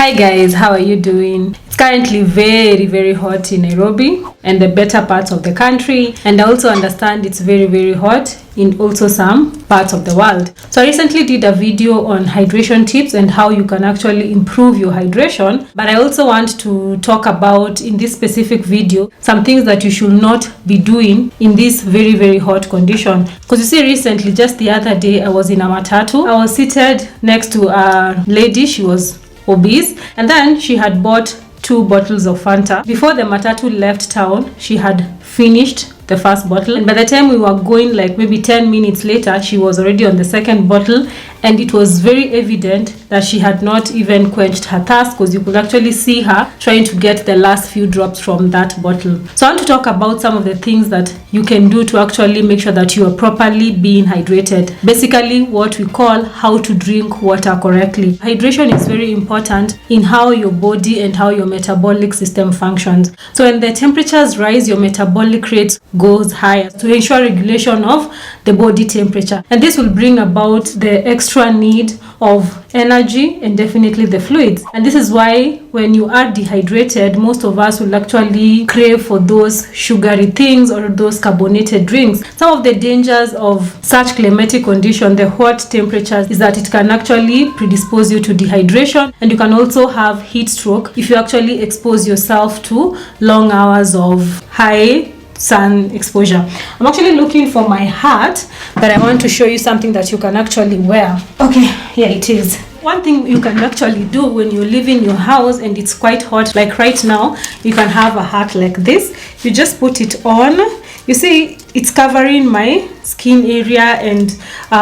Hi guys, how are you doing? It's currently very hot in Nairobi and the better parts of the country, and I also understand it's very hot in also some parts of the world. So I recently did a video on hydration tips and how you can actually improve your hydration, but I also want to talk about in this specific video some things that you should not be doing in this very hot condition. Because you see, recently, just the other day, I was in a matatu. I was seated next to a lady. She was obese, and then she had bought 2 bottles of Fanta. Before the matatu left town, she had finished the first bottle, and by the time we were going, like maybe 10 minutes later, she was already on the second bottle, and it was very evident that she had not even quenched her thirst, because you could actually see her trying to get the last few drops from that bottle. So I want to talk about some of the things that you can do to actually make sure that you are properly being hydrated. Basically what we call how to drink water correctly. Hydration is very important in how your body and how your metabolic system functions. So when the temperatures rise, your metabolic rate goes higher to ensure regulation of the body temperature, and this will bring about the extra need of energy and definitely the fluids. And this is why when you are dehydrated, most of us will actually crave for those sugary things or those carbonated drinks. Some of the dangers of such climatic condition, the hot temperatures, is that it can actually predispose you to dehydration, and you can also have heat stroke if you actually expose yourself to long hours of high sun exposure. I'm actually looking for my hat, but I want to show you something that you can actually wear. Okay, here it is. One thing you can actually do when you live in your house and it's quite hot, like right now, you can have a hat like this. You just put it on. You see, it's covering my skin area, and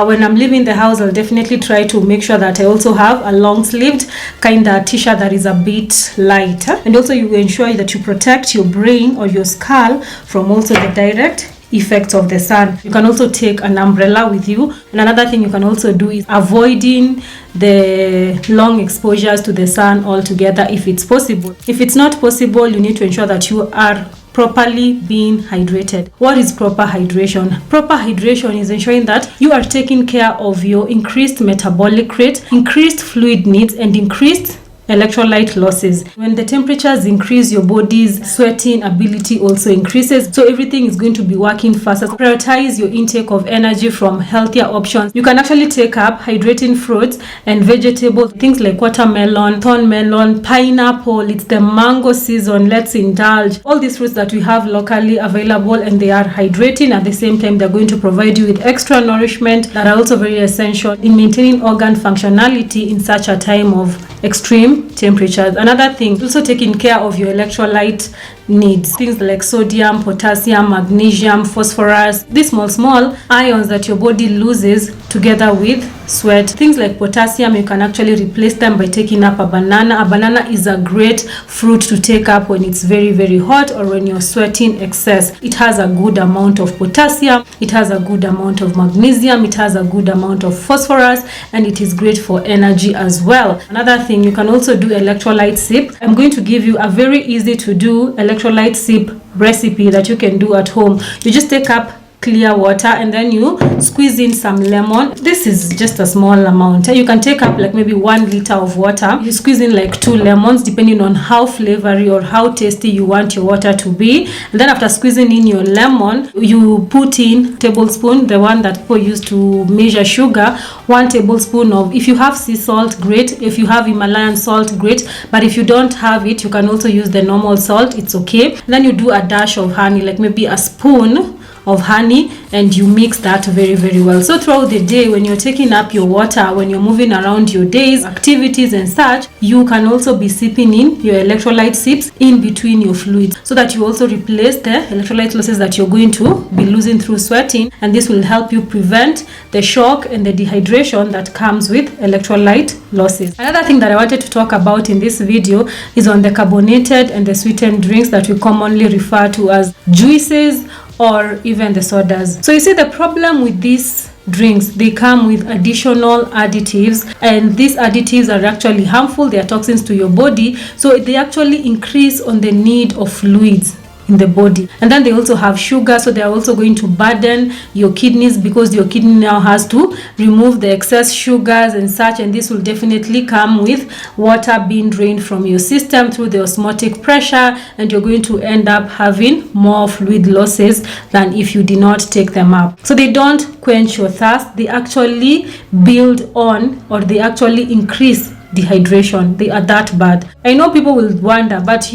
when I'm leaving the house, I'll definitely try to make sure that I also have a long-sleeved kind of t-shirt that is a bit lighter. And also you ensure that you protect your brain or your skull from also the direct effects of the sun. You can also take an umbrella with you. And another thing you can also do is avoiding the long exposures to the sun altogether if it's possible. If it's not possible, you need to ensure that you are properly being hydrated. What is proper hydration? Proper hydration is ensuring that you are taking care of your increased metabolic rate, increased fluid needs, and increased electrolyte losses. When the temperatures increase, your body's sweating ability also increases, so everything is going to be working faster. Prioritize your intake of energy from healthier options. You can actually take up hydrating fruits and vegetables, things like watermelon, thorn melon, pineapple. It's the mango season. Let's indulge. All these fruits that we have locally available, and they are hydrating. At the same time, they're going to provide you with extra nourishment that are also very essential in maintaining organ functionality in such a time of extreme temperatures. Another thing, also taking care of your electrolyte needs, things like sodium, potassium, magnesium, phosphorus, these small ions that your body loses together with sweat. Things like potassium, you can actually replace them by taking up a banana. A banana is a great fruit to take up when it's very hot or when you're sweating excess. It has a good amount of potassium, it has a good amount of magnesium, it has a good amount of phosphorus, and it is great for energy as well. Another thing, you can also do electrolyte sip. I'm going to give you a very easy to do electrolyte sip recipe that you can do at home. You just take up clear water and then you squeeze in some lemon. This is just a small amount. You can take up like maybe 1 liter of water. You squeeze in like 2 lemons depending on how flavory or how tasty you want your water to be. And then after squeezing in your lemon, you put in tablespoon, the one that people use to measure sugar, 1 tablespoon of, if you have sea salt, great. If you have Himalayan salt, great. But if you don't have it, you can also use the normal salt. It's okay. And then you do a dash of honey, like maybe a spoon of honey, and you mix that very well. So throughout the day, when you're taking up your water, when you're moving around your days, activities and such, you can also be sipping in your electrolyte sips in between your fluids, so that you also replace the electrolyte losses that you're going to be losing through sweating, and this will help you prevent the shock and the dehydration that comes with electrolyte losses. Another thing that I wanted to talk about in this video is on the carbonated and the sweetened drinks that we commonly refer to as juices or even the sodas. So you see, the problem with these drinks, they come with additional additives, and these additives are actually harmful. They are toxins to your body, so they actually increase on the need of fluids in the body. And then they also have sugar, so they are also going to burden your kidneys, because your kidney now has to remove the excess sugars and such, and this will definitely come with water being drained from your system through the osmotic pressure, and you're going to end up having more fluid losses than if you did not take them up. So they don't quench your thirst, they actually build on, or they actually increase dehydration. They are that bad. I know people will wonder, but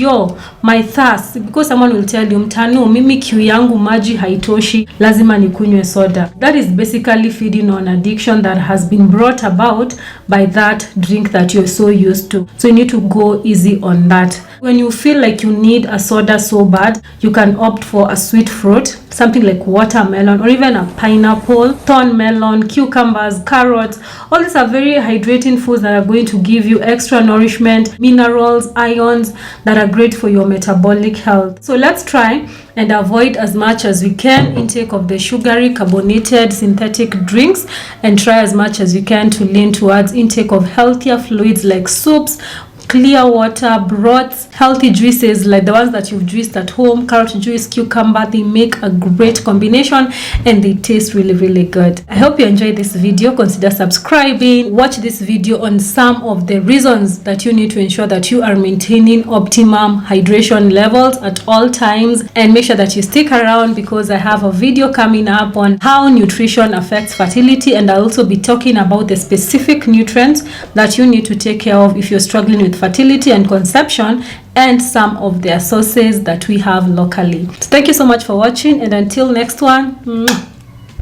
my thirst, because someone will tell you, mtano mimi kiu yangu maji haitoshi, lazima nikunywe soda. That is basically feeding on addiction that has been brought about by that drink that you're so used to. So you need to go easy on that. When you feel like you need a soda so bad, you can opt for a sweet fruit, something like watermelon, or even a pineapple, thorn melon, cucumbers, carrots. All these are very hydrating foods that are going to give you extra nourishment, minerals, ions that are great for your metabolic health. So let's try and avoid as much as we can intake of the sugary, carbonated, synthetic drinks, and try as much as we can to lean towards intake of healthier fluids like soups, clear water, broths, healthy juices like the ones that you've juiced at home, carrot juice, cucumber. They make a great combination and they taste really, really good. I hope you enjoyed this video. Consider subscribing. Watch this video on some of the reasons that you need to ensure that you are maintaining optimum hydration levels at all times, and make sure that you stick around, because I have a video coming up on how nutrition affects fertility, and I'll also be talking about the specific nutrients that you need to take care of if you're struggling with fertility and conception, and some of their sources that we have locally. So thank you so much for watching, and until next one,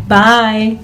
bye.